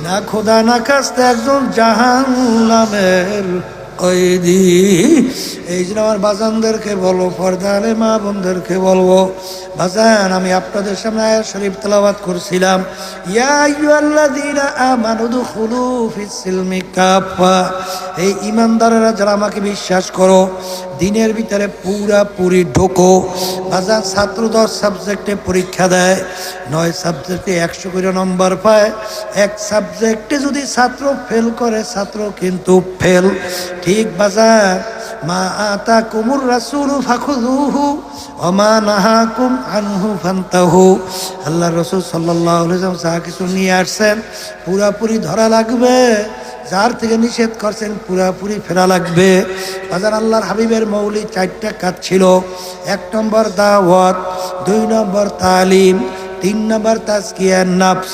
না খোদা না খাস্তে একজন জাহান্নামের কয়েদি। এই জন্য আমার বাজানদেরকে বলবো, পর্দারে মা বোনদেরকে বলবো, বাজান আমি আপনাদের সামনে আয়াত শরীফ তেলাওয়াত করছিলাম, ইয়া আইয়ুহাল্লাযীনা আমানু দুখুলু ফিস সিলমি কাফা। এই ঈমানদারেরা যারা আমাকে বিশ্বাস করো, দিনের ভিতরে পুরাপুরি ঢোকো। বাজান ছাত্র 10 সাবজেক্টে পরীক্ষা দেয়, 9 সাবজেক্টে 100 করে নম্বর পায়। এক সাবজেক্টে যদি ছাত্র ফেল করে, ছাত্র কিন্তু ফেল। ঠিক বাজান, মা আতাকুমুর রাসূলু ফাখুযুহু ওয়া মা নাহাকুম আনহু ফান্তাহু। আল্লাহর রাসূল সাল্লাল্লাহু আলাইহি ওয়াসাল্লাম যা কিছু নিয়ে আসছেন পুরাপুরি ধরা লাগবে, যার থেকে নিষেধ করছেন পুরাপুরি ফেরা লাগবে। বাজার আল্লাহর হাবিবের মৌলিক 4টা কাজ ছিল। 1 নম্বর দাওয়াত, 2 নম্বর তালিম, 3 নম্বর তাজকিয়াতুন নফস,